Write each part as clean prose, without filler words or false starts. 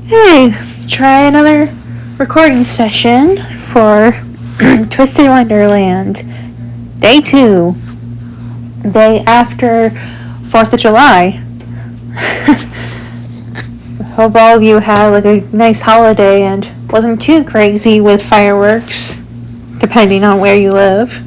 Hey, try another recording session for Twisted Wonderland. Day 2. Day after 4th of July. Hope all of you had like a nice holiday and wasn't too crazy with fireworks, depending on where you live.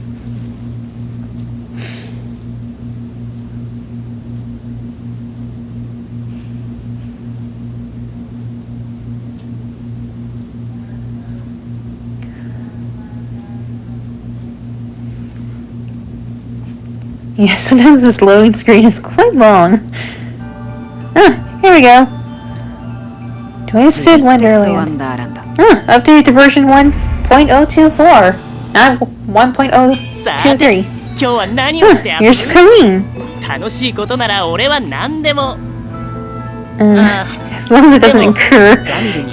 Yeah, sometimes this loading screen is quite long. Here we go. Twisted Wonderland. Updated to version 1.024, not 1.023. You're screaming. As long as it doesn't incur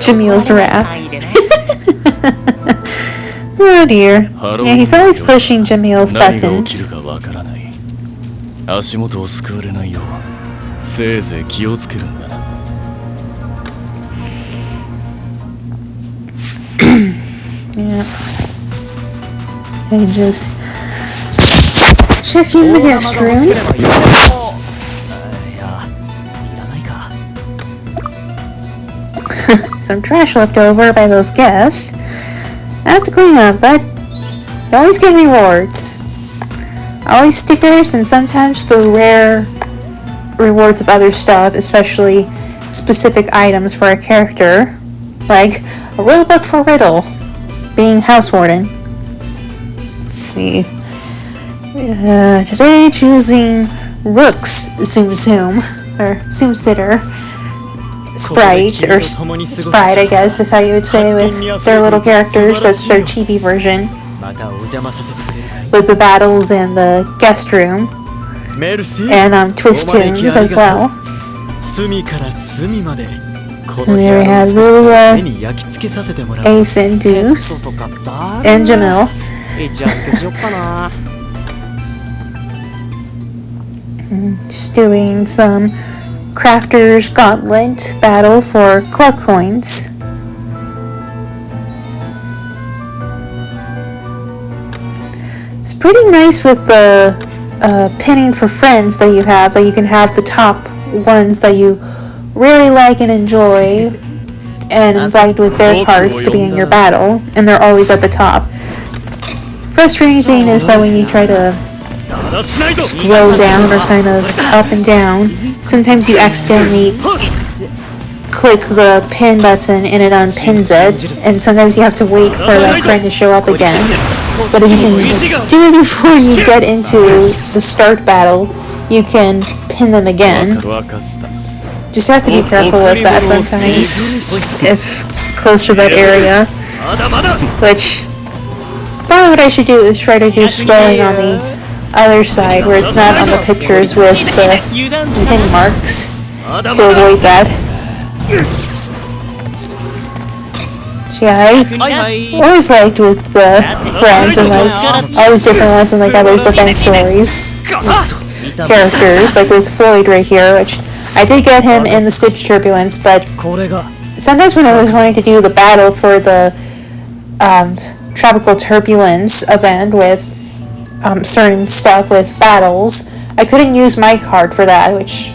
Jamil's wrath. Oh dear. Yeah, he's always pushing Jamil's buttons. 足元をすくわれないようせいぜい気をつけるんだな。Yeah. I just checking the guest room. Some trash left over by those guests. I have to clean up, but you always get rewards. Always stickers and sometimes the rare rewards of other stuff, especially specific items for a character, like a rule book for Riddle, being house warden. Let's see. Today choosing Rook's Zoom Sitter. Sprite, or Sprite I guess is how you would say with their little characters. That's their TV version. With the battles in the guest room. And Twist Tunes as well. And there we had Lilia, Ace and Goose, and Jamil. Just doing some Crafter's Gauntlet battle for club coins. It's pretty nice with the pinning for friends that you have, that you can have the top ones that you really like and enjoy and invite with their cards to be in your battle, and they're always at the top. Frustrating thing is that when you try to scroll down or kind of up and down, sometimes you accidentally click the pin button and it unpins it, and sometimes you have to wait for that friend to show up again. But if you can do it before you get into the start battle, you can pin them again. Just have to be careful with that sometimes, if close to that area. Which, probably what I should do is try to do scrolling on the other side, where it's not on the pictures with the pin marks, to avoid that. Yeah, I always liked with the friends and like all these different ones and like others event stories characters, like with Floyd right here, which I did get him in the Stitch Turbulence, but sometimes when I was wanting to do the battle for the Tropical Turbulence event with certain stuff with battles, I couldn't use my card for that, which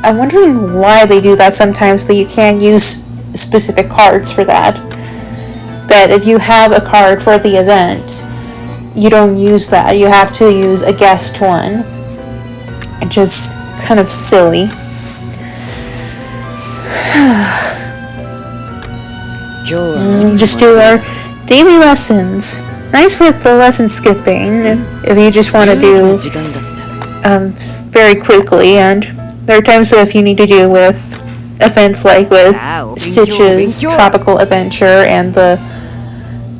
I'm wondering why they do that sometimes, that you can't use specific cards for that. That if you have a card for the event, you don't use that. You have to use a guest one. It's just kind of silly. And just do our daily lessons. Nice with the lesson skipping, if you just want to do very quickly, and there are times if you need to do with events like with Stitch's Tropical Adventure and the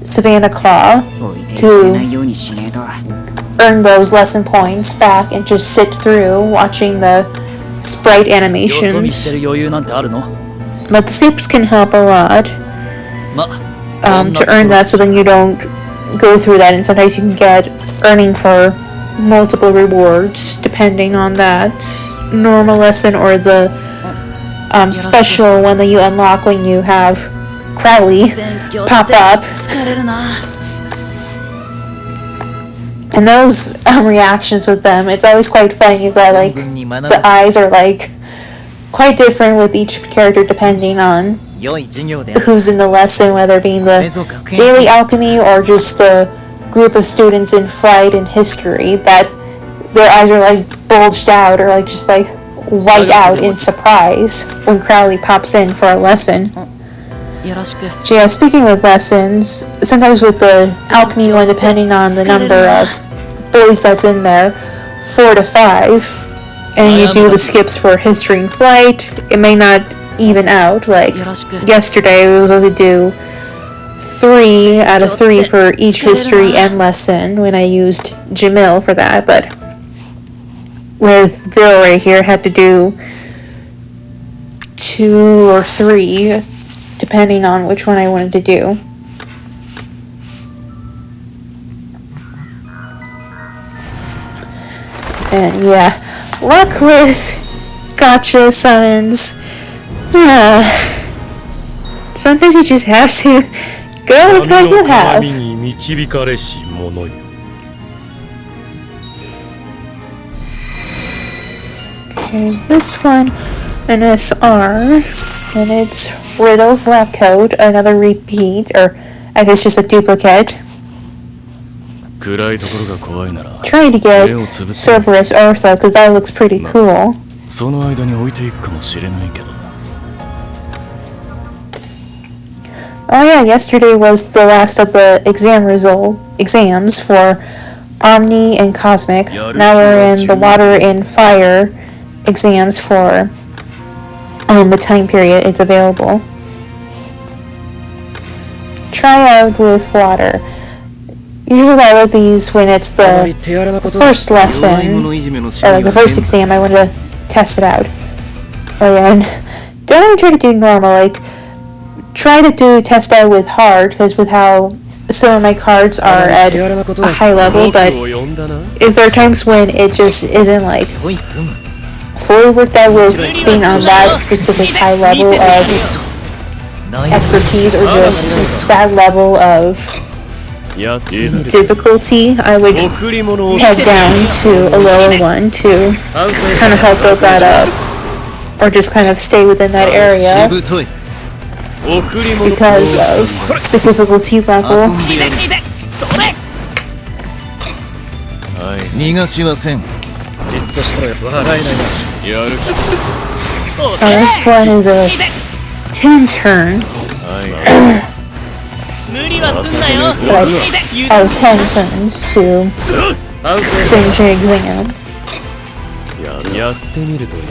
Savannah Claw to earn those lesson points back and just sit through watching the sprite animations. But the soups can help a lot to earn that, so then you don't go through that, and sometimes you can get earning for multiple rewards depending on that normal lesson or the special one that you unlock when you have Crowley pop up. And those reactions with them, it's always quite funny that like the eyes are like quite different with each character depending on who's in the lesson, whether it being the daily alchemy or just the group of students in flight and history, that their eyes are like bulged out or like just like white out in surprise when Crowley pops in for a lesson. So yeah, speaking of lessons, sometimes with the alchemy one, depending on the number of boys that's in there, 4 to 5, and you do the skips for history and flight, it may not even out. Like yesterday, we was able to do 3 out of 3 for each history and lesson when I used Jamil for that, but with Bill right here, I had to do 2 or 3 depending on which one I wanted to do. And yeah, luck with gotcha summons. Sometimes you just have to go with what you have. Okay, this one, an SR, and it's Riddle's lab coat, another repeat, or I guess just a duplicate. Trying to get Cerberus Eartha, because that looks pretty cool. Oh yeah, yesterday was the last of the exams for Omni and Cosmic. Now we're in the Water and Fire exams for the time period it's available. Try out with Water. Usually I love these when it's the first lesson, or like the first exam, I want to test it out. Oh yeah, and don't ever try to do normal, like, try to test out with hard, because with how some of my cards are at a high level, but if there are times when it just isn't like fully worked out with being on that specific high level of expertise or just that level of difficulty, I would head down to a lower one to kind of help build that up, or just kind of stay within that area because of the difficulty level. This one is a 10 turn. Like, 10 turns to finish an exam.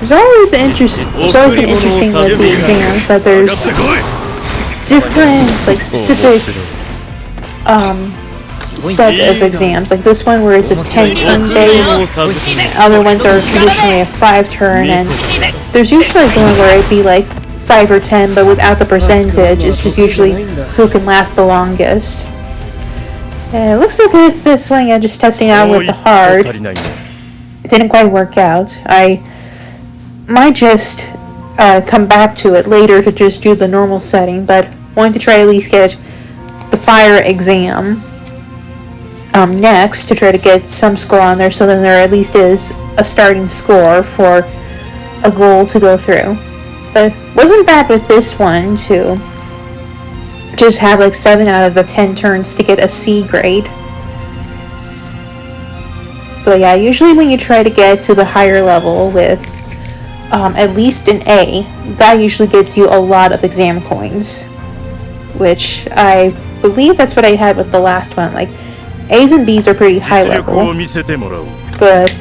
It's always been interesting with the exams that there's different, like, specific sets of exams. Like this one where it's a 10 turn base, other ones are traditionally a 5 turn, and there's usually one where it'd be like 5 or 10, but without the percentage. It's just usually who can last the longest. And it looks like with this one, yeah, just testing out with the hard. It didn't quite work out. I might just come back to it later to just do the normal setting, but wanted to try to at least get the fire exam next to try to get some score on there, so then there at least is a starting score for a goal to go through. But it wasn't bad with this one to just have like 7 out of the 10 turns to get a C grade. But yeah, usually when you try to get to the higher level with at least an A, that usually gets you a lot of exam coins, which I believe that's what I had with the last one. Like, A's and B's are pretty high level, but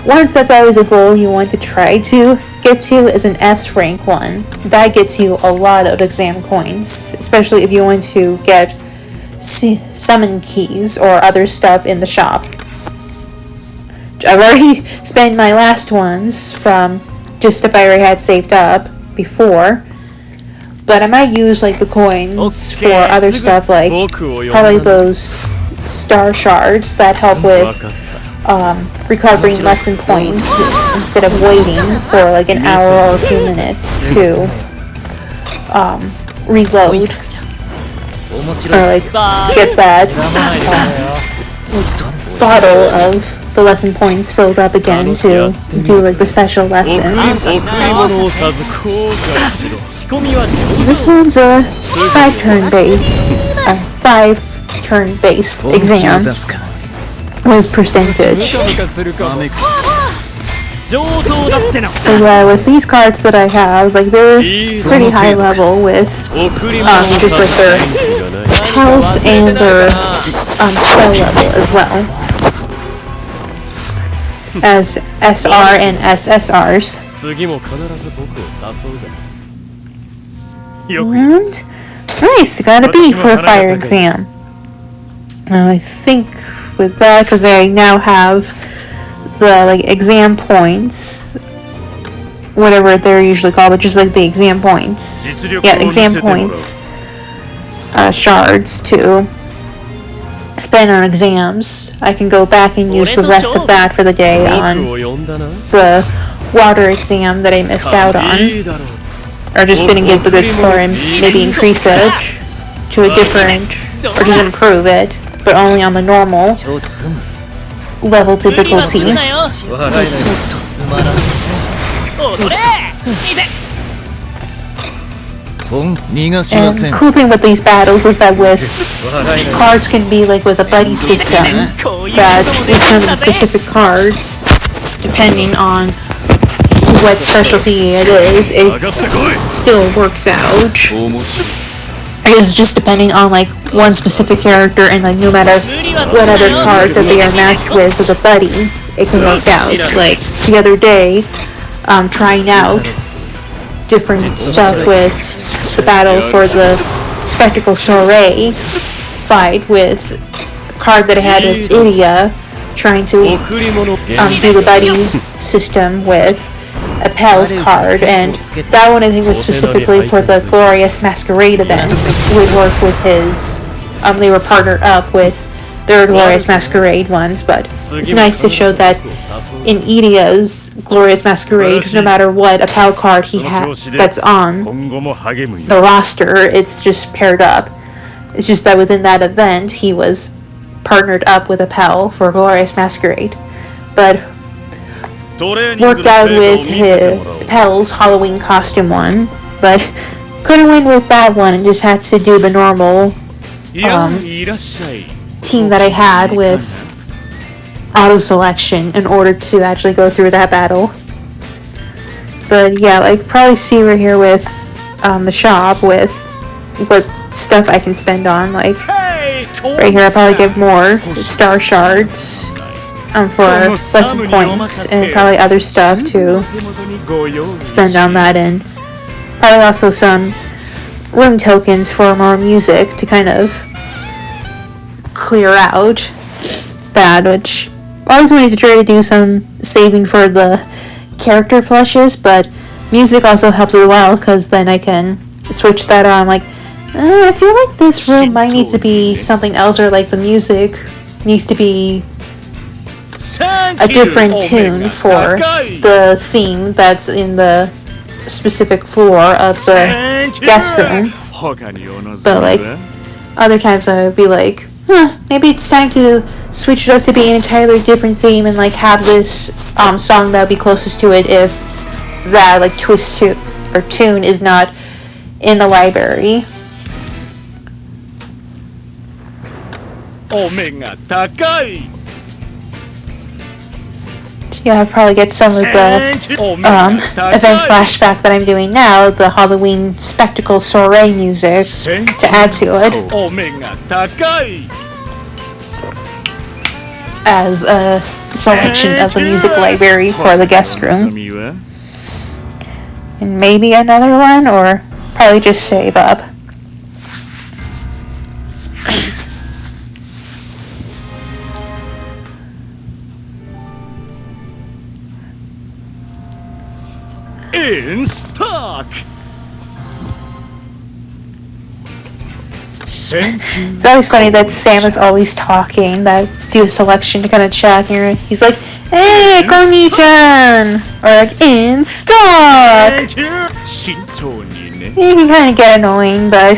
once that's always a goal you want to try to get to is an S rank one. That gets you a lot of exam coins, especially if you want to get summon keys or other stuff in the shop. I've already spent my last ones from just if I already had saved up before, but I might use like the coins for other stuff, like probably those star shards that help with recovering lesson points instead of waiting for like an hour or a few minutes to reload or like get that bottle of the lesson points filled up again to do like the special lessons. This one's a 5-turn based exam with percentage. Yeah, with these cards that I have, like they're pretty high level with just like their health and their spell level as well as SR and SSRs. And nice, got a B for a fire exam. I think with that, because I now have the like exam points, whatever they're usually called, but just like the exam points. Yeah, exam points. Shards to spend on exams. I can go back and use the rest of that for the day on the water exam that I missed out on, or just didn't get the good score and maybe increase it to a different, or just improve it, but only on the normal level difficulty. And cool thing with these battles is that with cards can be like with a buddy system, that with some of the specific cards, depending on what specialty it is, it still works out. It's just depending on like one specific character, and like no matter what other card that they are matched with a buddy, it can work out. Like the other day, trying out different stuff with the battle for the Spectacle Soiree fight with a card that I had with Idia, trying to do the buddy system with Appel's card, and that one I think was specifically for the Glorious Masquerade event. Would work with his, they were partnered up with their Glorious Masquerade ones, but it's nice to show that in Idia's Glorious Masquerade, no matter what Appel card he has that's on the roster, it's just paired up. It's just that within that event, he was partnered up with Appel for Glorious Masquerade, but worked out with Appel's Halloween costume one, but couldn't win with that one and just had to do the normal team that I had with auto selection in order to actually go through that battle. But yeah, like probably see right here with the shop with what stuff I can spend on. Like right here, I probably give more star shards for lesson points, and probably other stuff to spend on that, and probably also some room tokens for more music to kind of clear out that, which I always wanted to try to do some saving for the character plushes, but music also helps as well, because then I can switch that on. Like, I feel like this room might need to be something else, or like the music needs to be a different tune for the theme that's in the specific floor of the guest room. But like other times I would be like, maybe it's time to switch it up to be an entirely different theme and like have this song that would be closest to it if that like twist to or tune is not in the library. Yeah, I'll probably get some of the event flashback that I'm doing now, the Halloween Spectacle Soiree music, to add to it as a selection of the music library for the guest room. And maybe another one, or probably just save up. In stock. It's always funny that Sam is always talking, that do a selection to kind of check, and he's like, Hey, Kongi-chan! Or like, in stock! 慎重にね He can kind of get annoying, but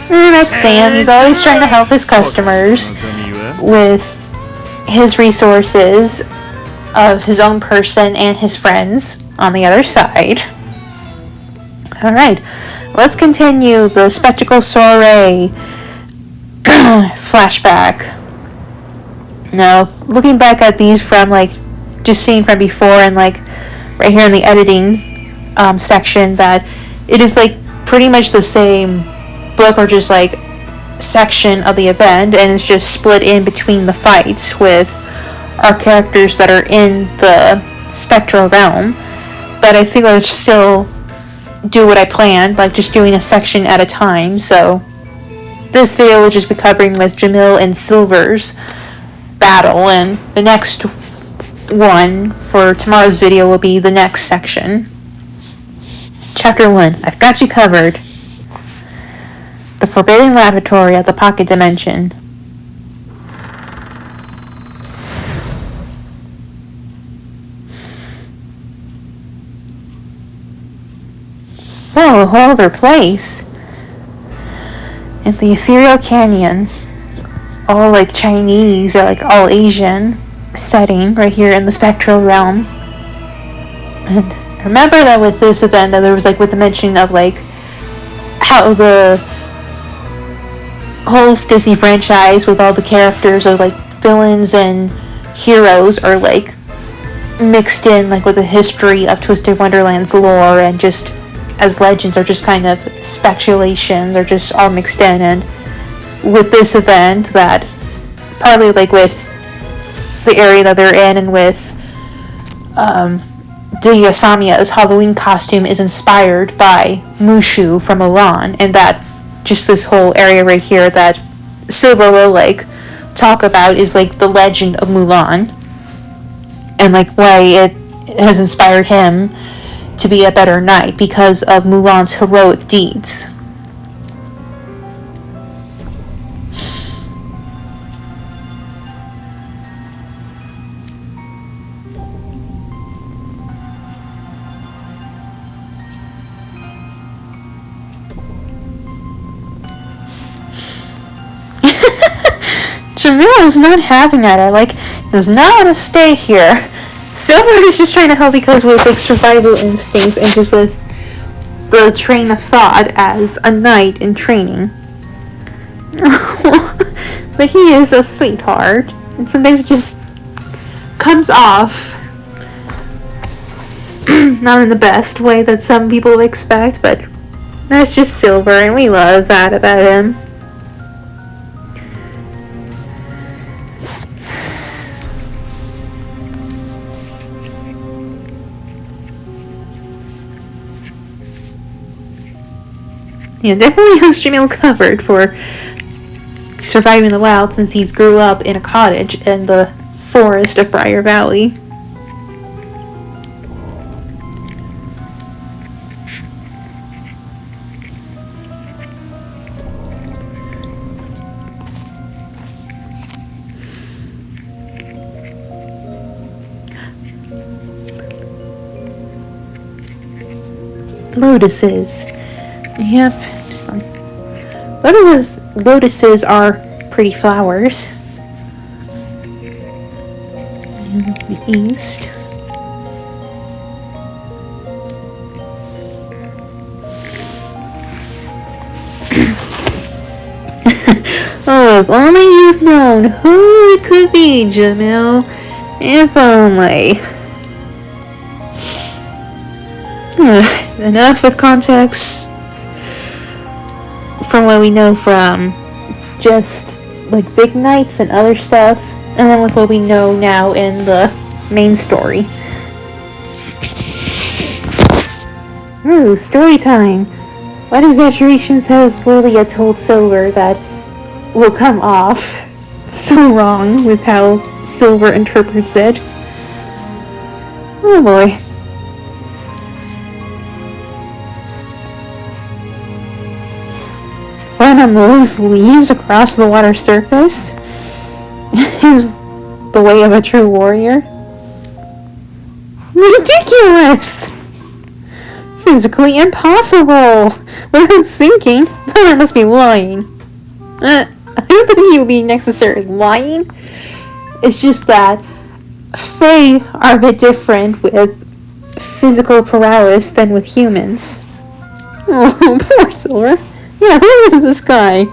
that's Sam. He's always trying to help his customers 望みは with his resources of his own person and his friends on the other side. Alright, let's continue the Spectacle Soiree flashback. Now, looking back at these from like just seeing from before and like right here in the editing section, that it is like pretty much the same book or just like section of the event, and it's just split in between the fights with our characters that are in the spectral realm. But I think I'll still do what I planned, like just doing a section at a time. So this video will just be covering with Jamil and Silver's battle, and the next one for tomorrow's video will be the next section. Chapter 1, I've got you covered. The Forbidden Laboratory of the Pocket Dimension. Whoa, a whole other place. In the Ethereal Canyon. All like Chinese or like all Asian setting right here in the spectral realm. And remember that with this event that there was like with the mention of like how the whole Disney franchise with all the characters or like villains and heroes are like mixed in like with the history of Twisted Wonderland's lore, and just as legends are just kind of speculations or just all mixed in. And with this event, that partly like with the area that they're in and with Delia Samia's Halloween costume is inspired by Mushu from Mulan, and that just this whole area right here that Silver will like talk about is like the legend of Mulan, and like why it has inspired him to be a better knight because of Mulan's heroic deeds. Jamil is not having that. I like does not want to stay here. Silver is just trying to help because with like survival instincts and just with the train of thought as a knight in training. But he is a sweetheart, and sometimes it just comes off not in the best way that some people expect, but that's just Silver, and we love that about him. Yeah, definitely has Jamil covered for surviving the wild since he's grew up in a cottage in the forest of Briar Valley. Lotuses. Yep. Lotuses are pretty flowers. In the east. Oh, if only you've known who it could be, Jamil. If only. Enough with context from what we know from just like big nights and other stuff, and then with what we know now in the main story. Ooh, story time. What exaggerations has Lilia told Silver that will come off so wrong with how Silver interprets it? Oh boy. One of those leaves across the water surface is the way of a true warrior. Ridiculous! Physically impossible! Without thinking, I must be lying. I don't think you would be necessarily lying. It's just that Fae are a bit different with physical prowess than with humans. Oh, poor Silver. Yeah, who is this guy?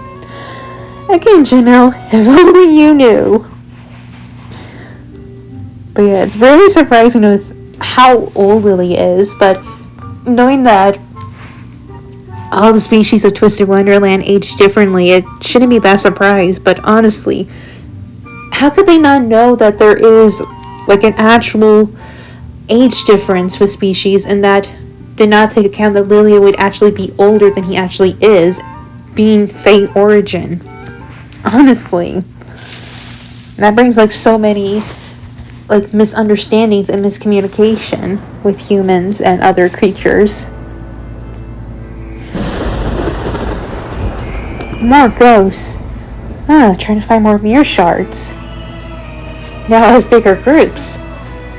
Again, Janelle, if only you knew. But yeah, it's really surprising with how old Lily is, but knowing that all the species of Twisted Wonderland age differently, it shouldn't be that surprised. But honestly, how could they not know that there is like an actual age difference with species, and that did not take account that Lilia would actually be older than he actually is, being Fae origin? Honestly, that brings like so many like misunderstandings and miscommunication with humans and other creatures. More ghosts. Trying to find more mirror shards. Now it has bigger groups.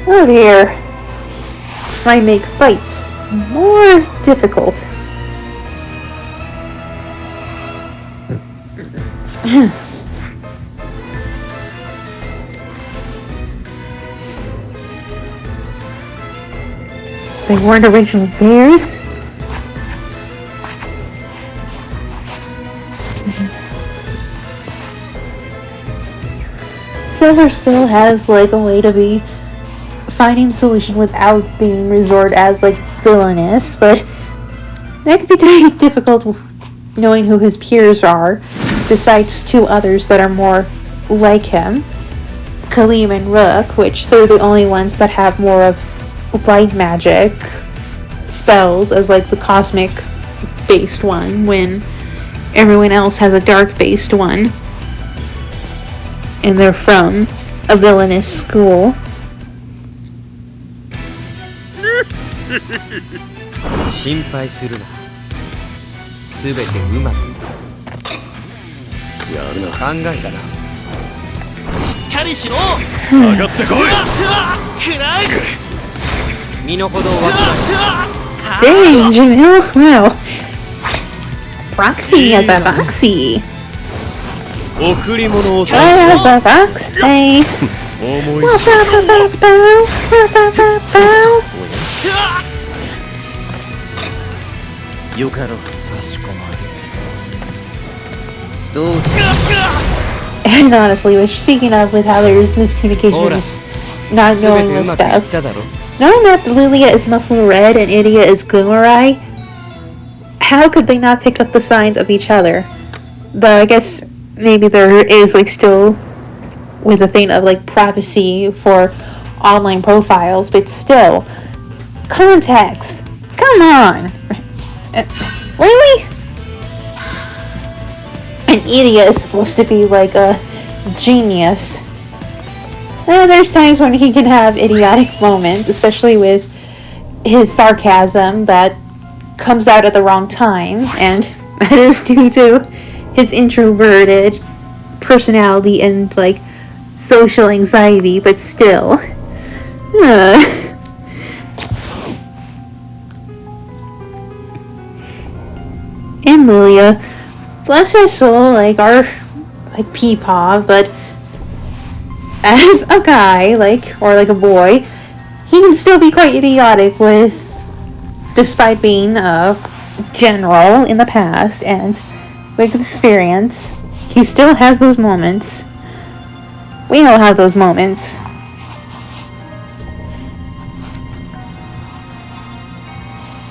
Oh dear. Might make fights more difficult. They weren't original bears. Silver still has like a way to be finding solution without being resort as like villainous, but that could be very difficult knowing who his peers are, besides two others that are more like him, Kaleem and Rook, which they're the only ones that have more of light magic spells as like the cosmic based one, when everyone else has a dark based one, and they're from a villainous school. 心配するな。すべてうまくやるな。考えたな。しっかりしろ。上がってこい。暗い。身の程を分か Dang, Jamil! Wow. Proxy has a Voxy. 贈り物を Has a Voxy. 思い よかろう。かしこまる。どうじゃ。 And honestly, which speaking of with how there's miscommunication, just not すべ knowing てう this まくい stuff. っただろ。 Knowing that Lilia is Muscle Red and Idia is Goomerai, how could they not pick up the signs of each other? Though I guess maybe there is like still with the thing of like privacy for online profiles, but still, context. Come on, really? And Idia is supposed to be like a genius. There's times when he can have idiotic moments, especially with his sarcasm that comes out at the wrong time, and that is due to his introverted personality and like social anxiety, but still. And Lilia, bless his soul, like our like Peepaw, but as a guy, like, or like a boy, he can still be quite idiotic with, despite being a general in the past and with experience, he still has those moments. We all have those moments.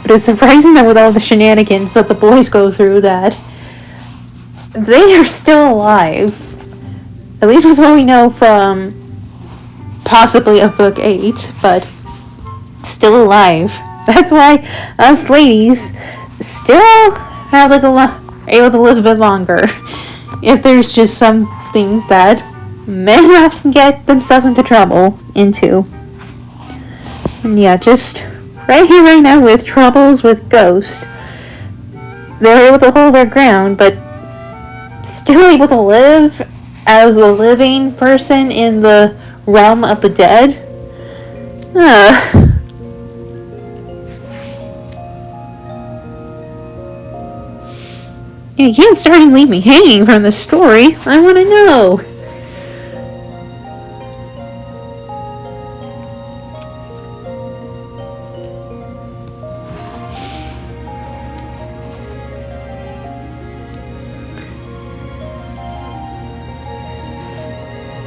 But it's surprising that with all the shenanigans that the boys go through, that they are still alive. At least with what we know from possibly a book 8, but still alive. That's why us ladies still have like able to live a bit longer. If there's just some things that men often get themselves into trouble into. And yeah, just right here, right now, with troubles with ghosts, they're able to hold their ground, but still able to live as a living person in the realm of the dead. Yeah, you can't start and leave me hanging from the story. I want to know.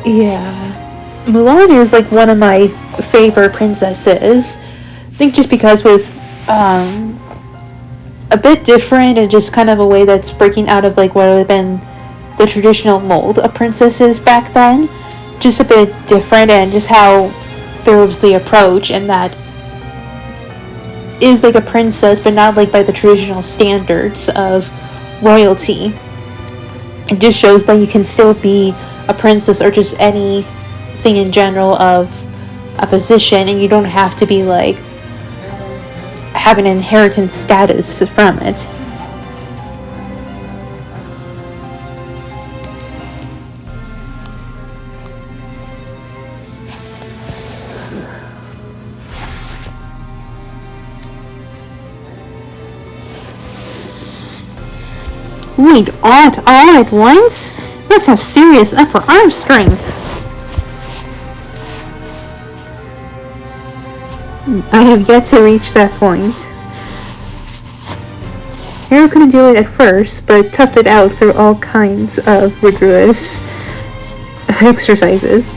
Yeah. Mulan is like one of my favorite princesses. I think just because with a bit different and just kind of a way that's breaking out of like what would have been the traditional mold of princesses back then. Just a bit different, and just how there was the approach, and that is like a princess but not like by the traditional standards of royalty. It just shows that you can still be a princess or just anything in general of a position, and you don't have to be like have an inheritance status from it. Wait, all at once? Must have serious upper arm strength. I have yet to reach that point. Hero couldn't do it at first, but toughed it out through all kinds of rigorous exercises.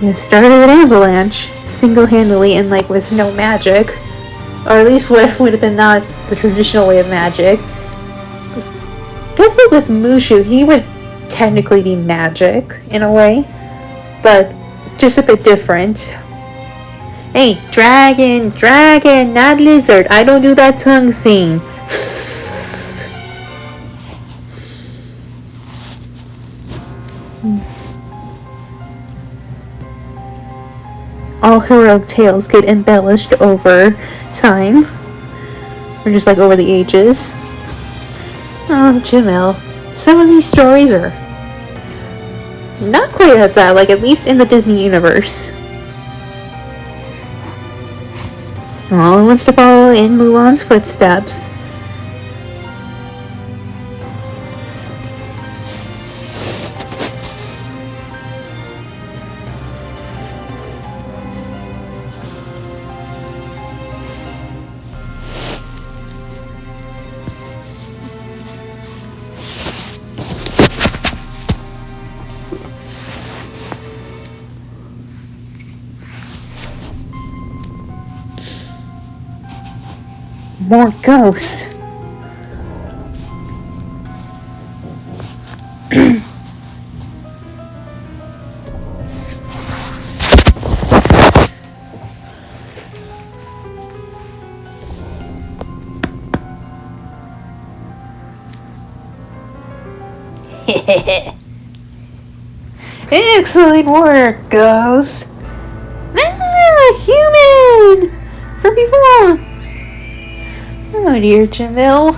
It started an avalanche, single-handedly and like with no magic. Or at least what would have been not the traditional way of magic. I guess like with Mushu, he would technically be magic in a way, but just a bit different. Hey, dragon, not lizard. I don't do that tongue thing. All heroic tales get embellished over time, or just like over the ages. Oh, Jamil, some of these stories are not quite at that, like at least in the Disney universe. Oh, wants to follow in Mulan's footsteps. More ghosts. Excellent work, Ghost. Human! From before. Oh dear, Jamil.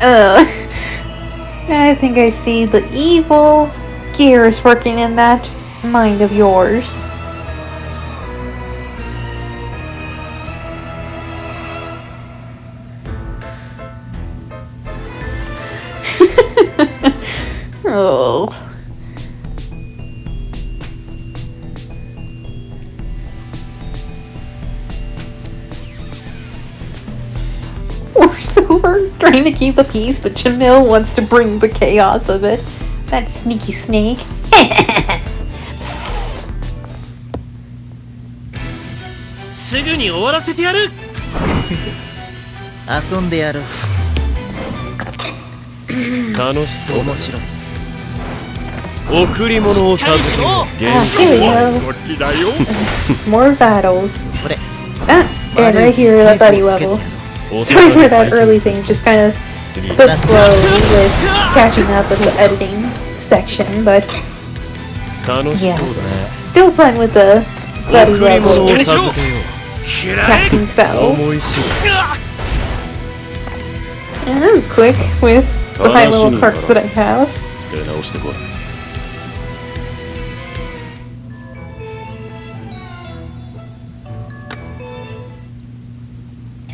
I think I see the evil gears working in that mind of yours. Oh. Force over, trying to keep the peace, but Jamil wants to bring the chaos of it. That sneaky snake. すぐに終わらせてやる。遊んでやろう。楽しそう。面白い。贈り物を授ける。 Here we go. こっちだよ。 More battles. これ。 Ah, and right here at buddy level. Sorry for that early thing, just kind of a bit slow with catching up with the editing section, but 楽し yeah, そうだね。 still fun with the buddy 贈り物を level 授けよう。 casting spells. 思い知る。 And that was quick with the high level perks that I have. 出直してこい。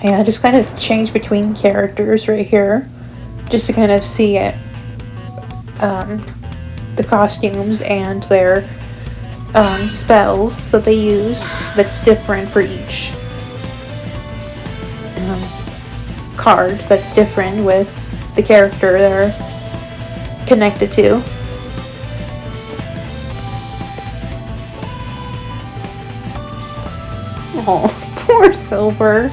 I Yeah, just kind of change between characters right here, just to kind of see it, the costumes and their spells that they use. That's different for each card. That's different with the character they're connected to. Oh, poor Silver.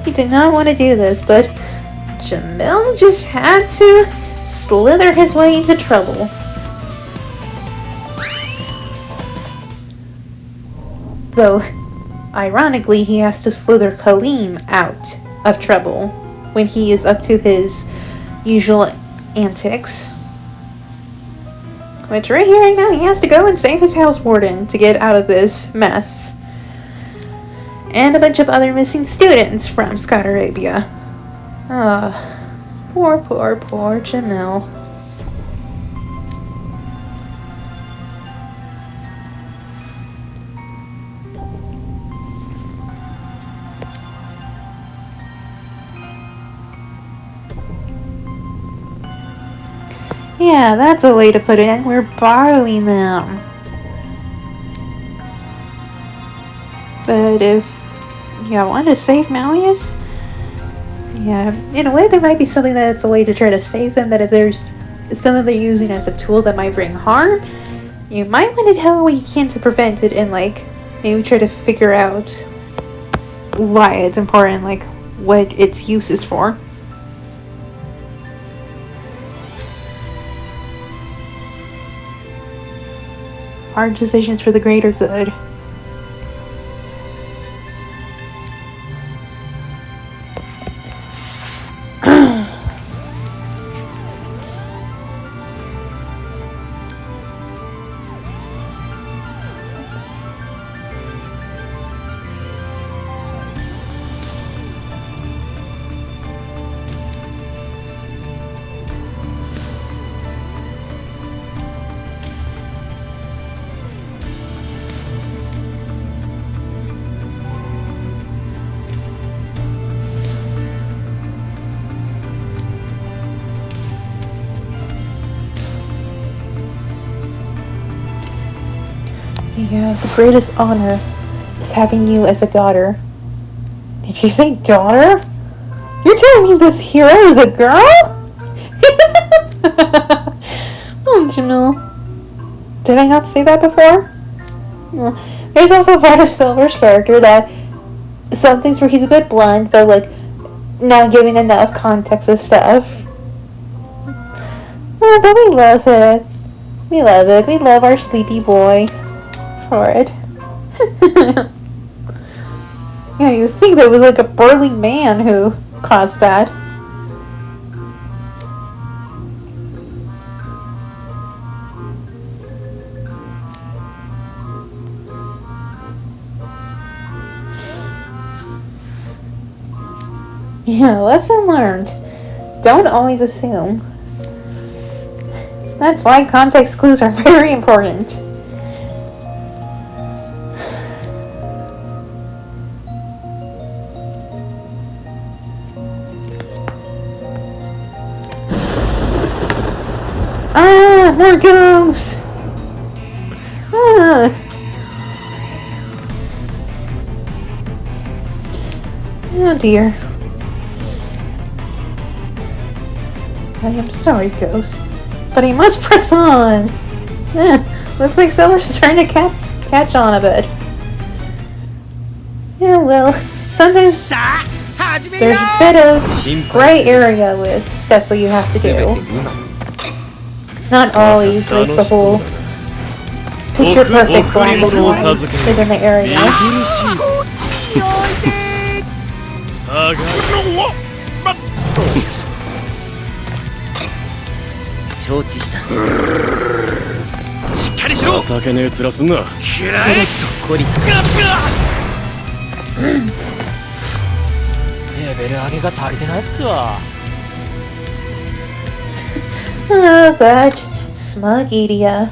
He did not want to do this, but Jamil just had to slither his way into trouble. Though, ironically, he has to slither Kaleem out of trouble when he is up to his usual antics. Which right here, right now, he has to go and save his house warden to get out of this mess. And a bunch of other missing students from Scott Arabia. Ah, poor Jamil. Yeah, that's a way to put it. We're borrowing them. But if you want to save Malleus, yeah, in a way there might be something that's a way to try to save them, that if there's something they're using as a tool that might bring harm, you might want to tell what you can to prevent it, and like maybe try to figure out why it's important, like what its use is for. Hard decisions for the greater good. Yeah, the greatest honor is having you as a daughter. Did you say daughter? You're telling me this hero is a girl? Oh, Jamil. Did I not say that before? Well, there's also part of Silver's character that some things where he's a bit blunt, but like not giving enough context with stuff. Oh, but we love it. We love it. We love our sleepy boy for it. Yeah, you think that was like a burly man who caused that. Yeah, lesson learned. Don't always assume. That's why context clues are very important. Ah, more ghosts! Ah. Oh dear. I am sorry, Ghost, but I must press on. Looks like Silver's trying to catch on a bit. Yeah, well, sometimes there's a bit of gray area with stuff that you have to do. It's not always like the whole picture perfect black and white within the area. 承知した。しっかりしろ。情けねえ面すんな。嫌い。こりと。レベル上げが足りてないっすわ。That smug idiot.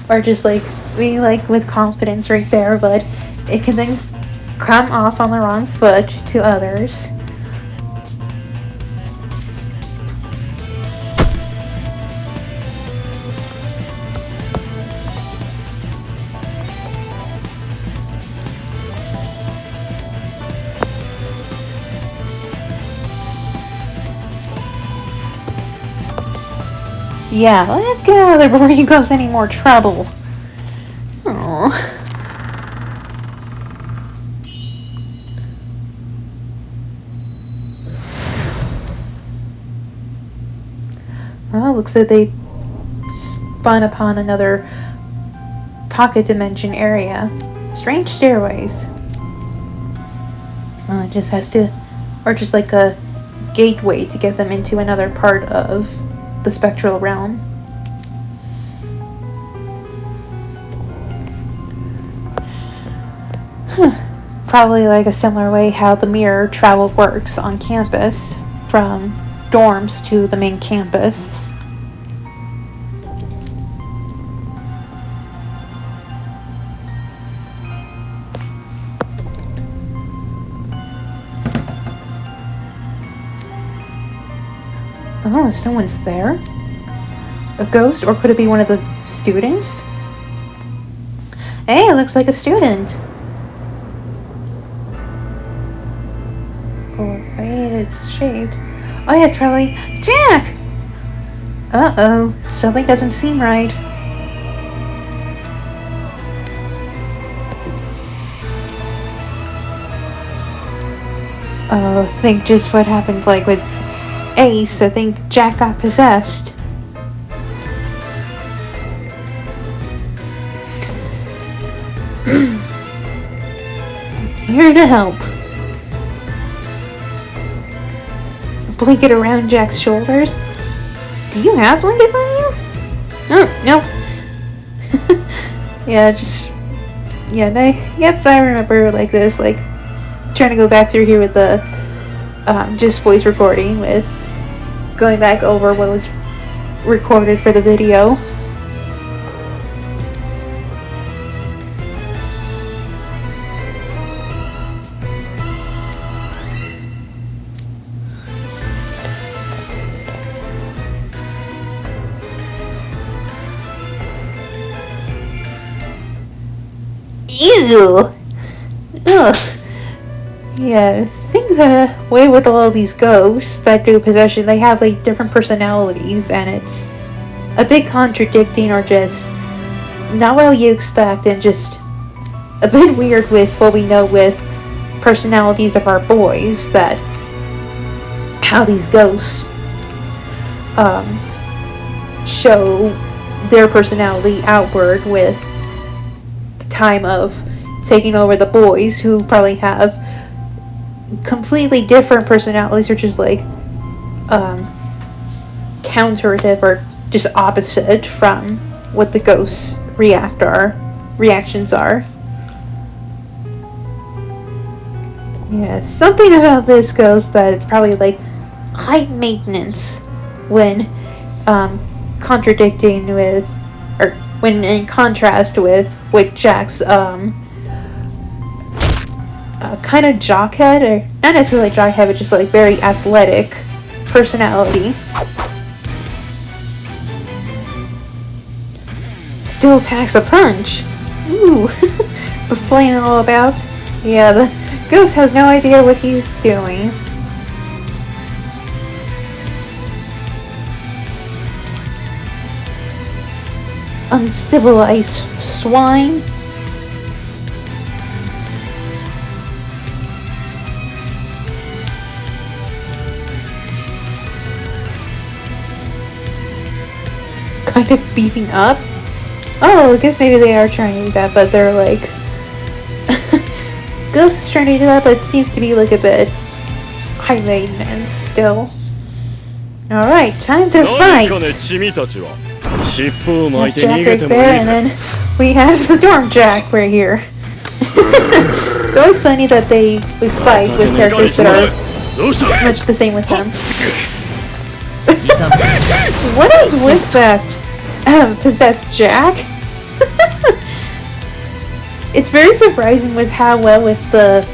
Or just like being like with confidence right there, but it can then come off on the wrong foot to others. Yeah, let's get out of there before he causes any more trouble. Aww. Well, looks like they spun upon another pocket dimension area. Strange stairways. It just has to, or just like a gateway to get them into another part of the spectral realm. Probably like a similar way how the mirror travel works on campus from dorms to the main campus. Oh, someone's there? A ghost? Or could it be one of the students? Hey, it looks like a student. Oh, wait, it's shaved. Oh yeah, it's probably Jack! Uh-oh, something doesn't seem right. Oh, think just what happened like with Ace. I think Jack got possessed. Here to help. Blanket around Jack's shoulders. Do you have blankets on you? Oh, no. Yep, I remember like this, like trying to go back through here with the just voice recording with going back over what was recorded for the video. Ew! Ugh. Yeah, I think the way with all these ghosts that do possession, they have like different personalities, and it's a bit contradicting or just not what you expect, and just a bit weird with what we know with personalities of our boys, that how these ghosts show their personality outward with the time of taking over the boys, who probably have completely different personalities, or just like counterative or just opposite from what the ghosts reactions are. Yeah, something about this ghost that it's probably like high maintenance when contradicting with, or when in contrast with Jack's kind of jockhead, or not necessarily jockhead, but just like very athletic personality. Still packs a punch. Ooh, flailing all about. Yeah, the ghost has no idea what he's doing. Uncivilized swine. Kind of beefing up. Oh, I guess maybe they are trying to do that, but they're like Ghost is trying to do that, but it seems to be like a bit high maintenance still. Alright, time to fight! Jack right there, and then we have the dorm Jack right here. It's always funny that we fight with characters that are much the same with them. What is with that possessed Jack? It's very surprising with how well with the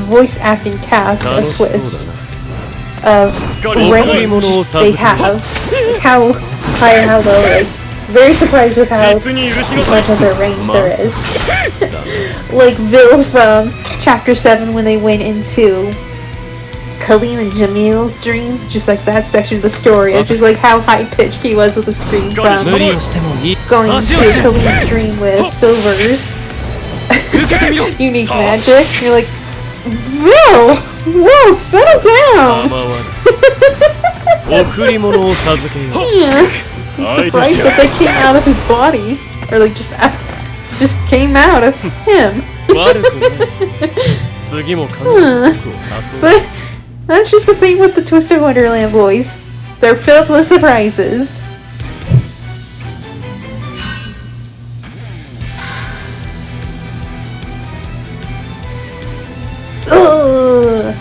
voice acting cast of Twist of range they have. How high or how low, like, very surprised with how much of their range there is. Like Vil from Chapter 7 when they went into Kaleem and Jamil's dreams, just like that section of the story, of just like how high pitched he was with the scream from 無理をしてもいい going to Kaleem's dream with Silver's unique magic. You're like, whoa, whoa, settle down. 構わぬ贈り物を授けよう Yeah. I'm surprised that they came out of his body, or like just came out of him. 悪くない次も彼女の僕を誘う But that's just the thing with the Twisted Wonderland boys. They're filled with surprises. Ugh.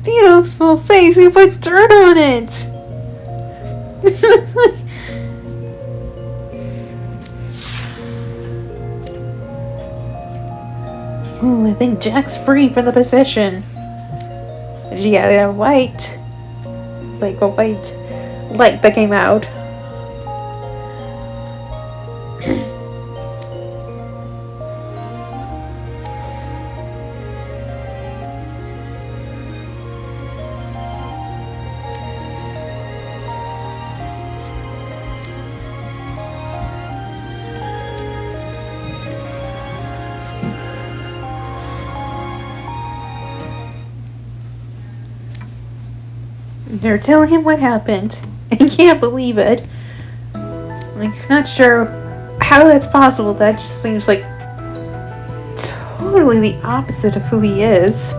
Beautiful face, you put dirt on it. Ooh, I think Jack's free from the possession. Yeah, they have white. Like a white light that came out. They're telling him what happened. He can't believe it. Like, not sure how that's possible. That just seems like totally the opposite of who he is.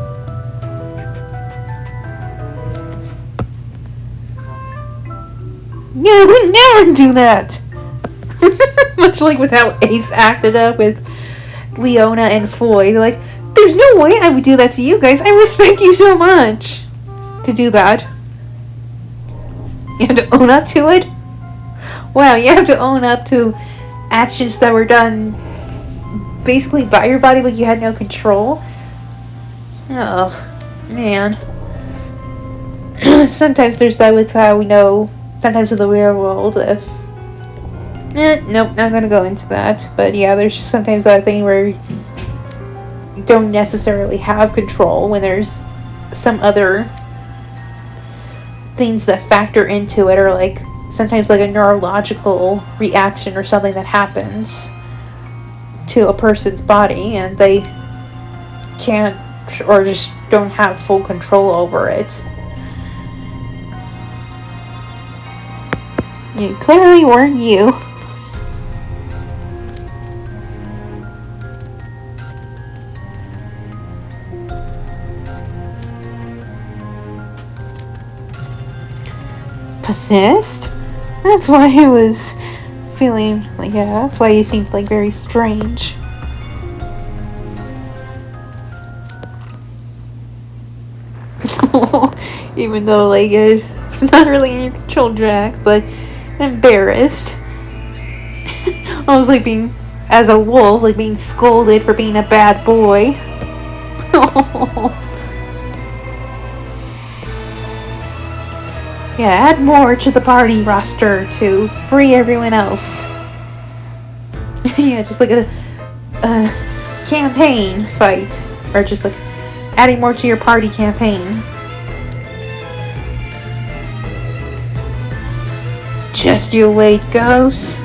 Yeah, we never do that! Much like with how Ace acted up with Leona and Floyd. Like, there's no way I would do that to you guys. I respect you so much to do that. You have to own up to it? Wow, you have to own up to actions that were done basically by your body, but you had no control? Oh, man. Sometimes there's that with how we know, sometimes in the real world, if... nope, not gonna go into that. But yeah, there's just sometimes that thing where you don't necessarily have control when there's some other things that factor into it, or like sometimes like a neurological reaction or something that happens to a person's body and they can't or just don't have full control over it. You clearly weren't you. Possessed? That's why he was feeling like, yeah, that's why he seemed like very strange. Even though like it's not really in your control, Jack, but embarrassed. Almost like being, as a wolf, like being scolded for being a bad boy. Yeah, add more to the party roster to free everyone else. Yeah, just like a campaign fight. Or just like adding more to your party campaign. Just you wait, Ghost.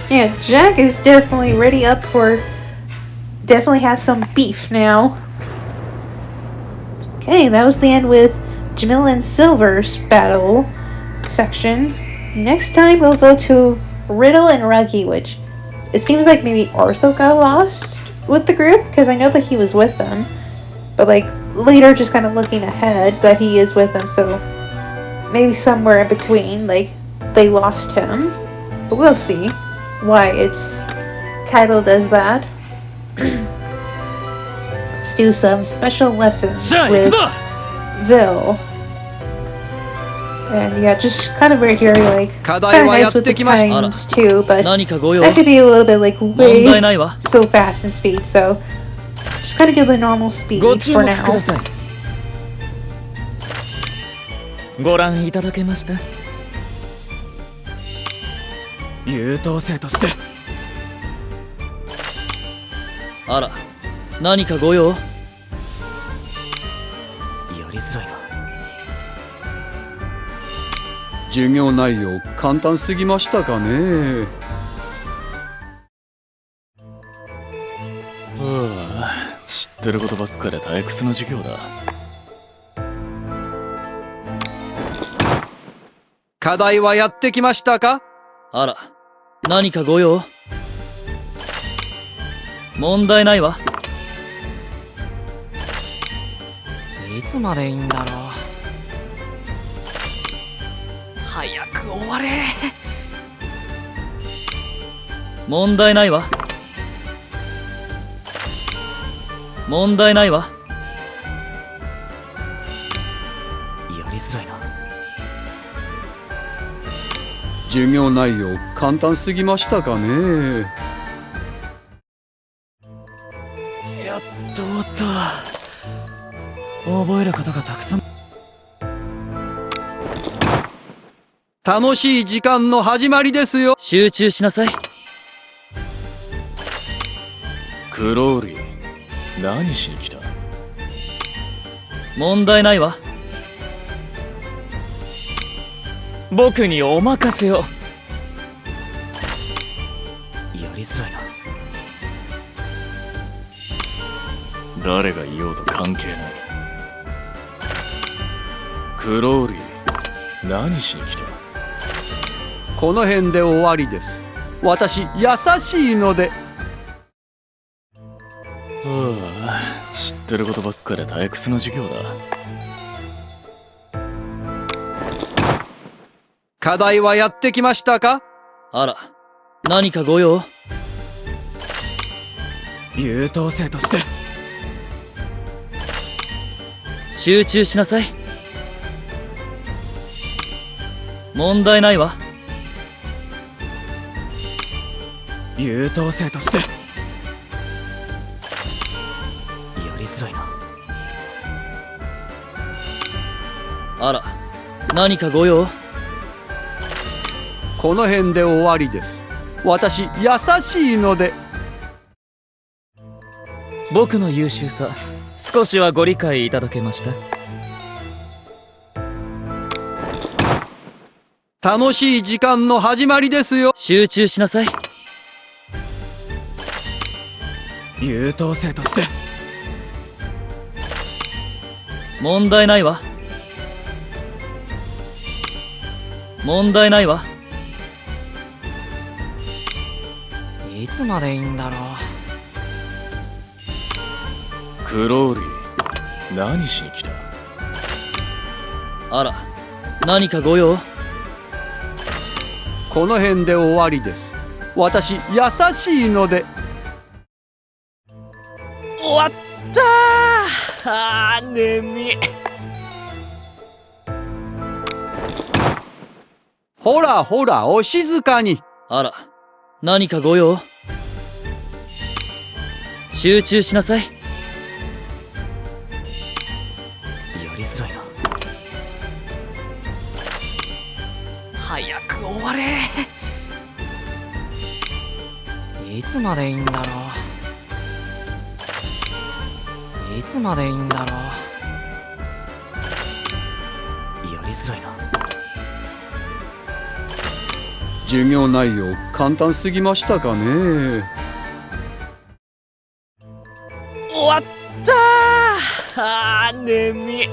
Yeah, Jack is definitely ready up for... Definitely has some beef now. Okay, that was the end with Jamil and Silver's battle section. Next time we'll go to Riddle and Ruggy, which it seems like maybe Ortho got lost with the group, because I know that he was with them. But like later just kind of looking ahead that he is with them, so maybe somewhere in between, like they lost him. But we'll see why it's titled as that. Let's do some special lessons with Vil. And yeah, just kind of right here, like, kind of nice with the times too, but that could be a little bit like way so fast in speed, so just kind of give the normal speed for now. ご覧いただけました。優等生として。あら、何かご用？やりづらいな。授業内容簡単すぎましたかね。知ってることばっかで退屈な授業だ。課題はやってきましたか？あら、何かご用？問題ないわ。いつまでいいんだろう。早く終われ。問題ないわ。問題ないわ。やりづらいな。授業内容簡単すぎましたかね。やっと終わった。覚えることがたくさん。楽しい時間の始まりですよ。集中しなさい。クローリー、何しに来た？問題ないわ。僕にお任せを。やりづらいな。誰がいようと関係ない。クローリー、何しに来た？この辺で終わりです。私優しいので。知ってることばっかで退屈な授業だ。課題はやってきましたか？あら、何かご用？優等生として集中しなさい。問題ないわ。優等生としてやりづらいな。あら、何かご用？この辺で終わりです。私優しいので。僕の優秀さ、少しはご理解いただけました？楽しい時間の始まりですよ。集中しなさい。優等生として問題ないわ。問題ないわ。いつまでいいんだろう。クローリー、何しに来た？あら、何かご用？この辺で終わりです。私優しいので。終わったー。眠い。ほらほら、お静かに。あら、何かご用？集中しなさい。やりづらいな。早く終われ。いつまでいいんだろう。いつまでいいんだろう。やりづらいな。授業内容簡単すぎましたかね。終わったー。眠い。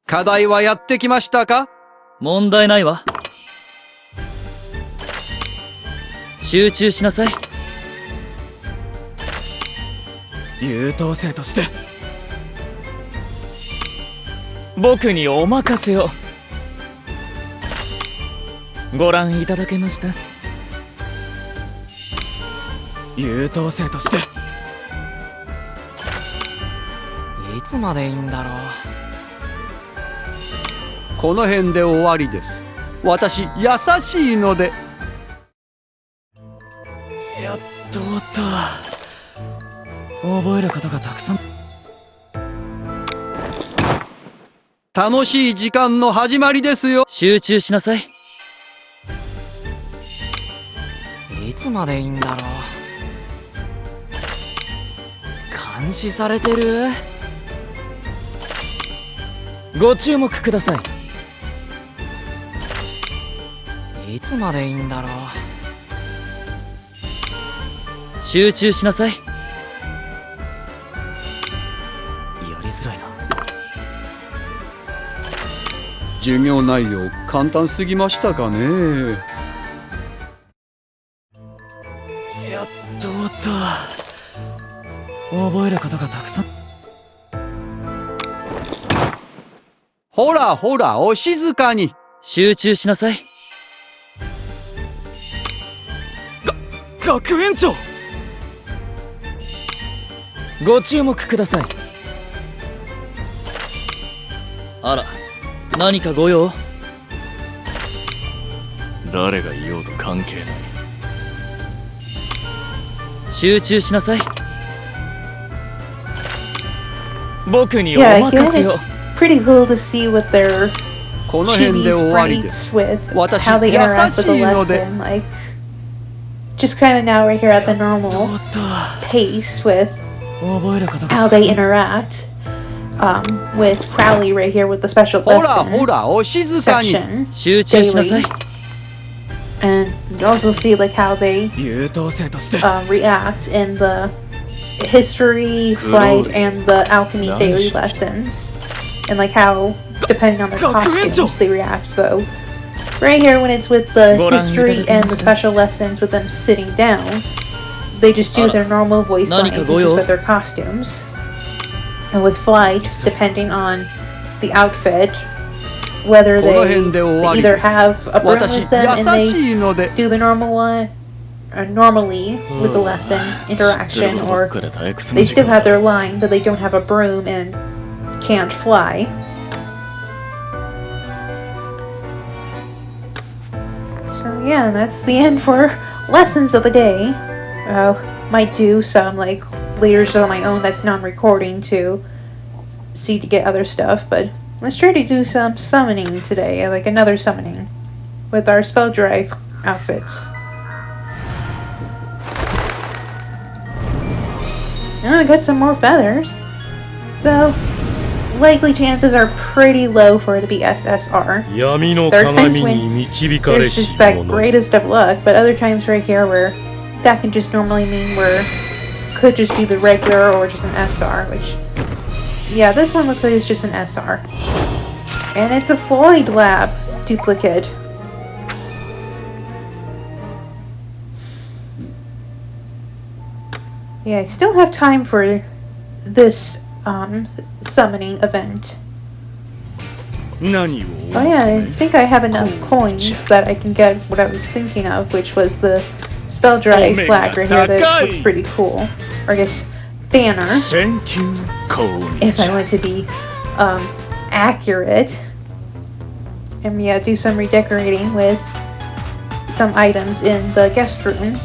課題はやってきましたか？問題ないわ。集中しなさい。優等生として僕にお任せを。ご覧いただけました？優等生としていつまでいいんだろう。この辺で終わりです。私優しいので。やっと終わった。覚えることがたくさん。楽しい時間の始まりですよ。集中しなさい。いつつまでいいんだろう。監視されてる。ご注目ください。いつまでいいんだろう。集中しなさい。やりづらいな。授業内容簡単すぎましたかね。やっと終わった。覚えることがたくさん。ほらほら、お静かに。集中しなさい。学園長、ご注目ください。あら、何かご用？誰がいようと関係ない。集中しなさい。僕にお Yeah, 任せ again, を。 it's pretty cool to see what their この辺で chibi 終わりです sprites with 私 how they 優 interact with し the いので lesson. Like, just kind of now right here at the 終わ normal った。 pace with 覚えることが how たく they さん。 interact with Crowley right here with the special ほらほ lesson ら、お静かに。 section. 集中しなさい。 And you also see like how they 優等生として react in the history, flight, and the alchemy daily lessons. And like how, depending on their costumes, they react though. Right here, when it's with the history and the special lessons with them sitting down, they just do their normal voice lines, which is with their costumes. And with flight, depending on the outfit, whether they either have a broom 私 with them 優 and they しいので。 do the normal one, normally with the lesson interaction, or they still have their line, but they don't have a broom and can't fly. So yeah, that's the end for lessons of the day. Might do some like later on my own that's non-recording to see to get other stuff, but let's try to do some summoning today, like another summoning with our spell drive outfits. Oh, I got some more feathers. Though, likely chances are pretty low for it to be SSR. 闇の There are times 鏡 when に導かれ there's し just that 者 greatest of luck, but other times right here where that can just normally mean where could just be the regular or just an SR, which, yeah, this one looks like it's just an SR. And it's a Floyd Lab duplicate. Yeah, I still have time for this summoning event. 何を Oh yeah, I think I have enough coins that I can get what I was thinking of, which was the spell drive flag right here that looks pretty cool. Or I guess banner, Thank you, if I want to be accurate. And yeah, do some redecorating with some items in the guest room.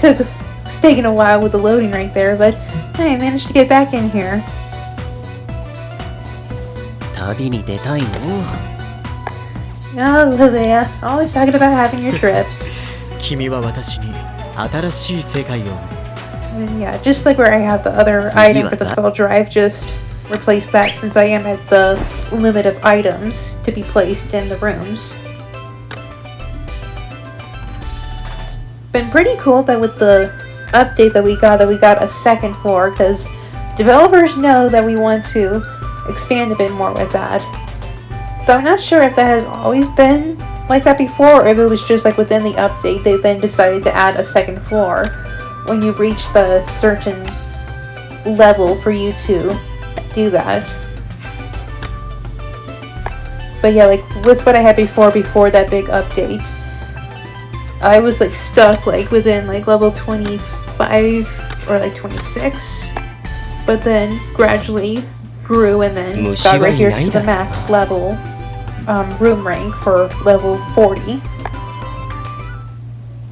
It's taking a while with the loading right there, but hey, I managed to get back in here. 旅に出たいの？ Oh, Lilia, always talking about having your trips. 君は私に新しい世界を。 And yeah, just like where I have the other item for the spell drive, just replace that since I am at the limit of items to be placed in the rooms. It's been pretty cool that with the update that we got a second floor, because developers know that we want to expand a bit more with that. Though I'm not sure if that has always been like that before, or if it was just like within the update they then decided to add a second floor when you reach the certain level for you to do that. But yeah, like with what I had before that big update, I was like stuck like within like level 25 or like 26, but then gradually grew and then got right here to the max level room rank for level 40.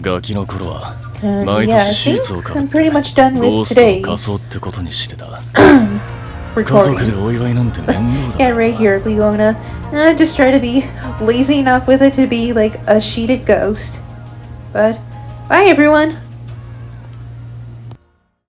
ガキの頃は And 毎 yeah, I 年シーツを think かぶ I'm って pretty much done ゴー with ストの today's 仮装ってことにしてた。recording. 族でお祝いなんて面倒だ Yeah, right here, Leona. Just try to be lazy enough with it to be like a sheeted ghost. But, bye everyone!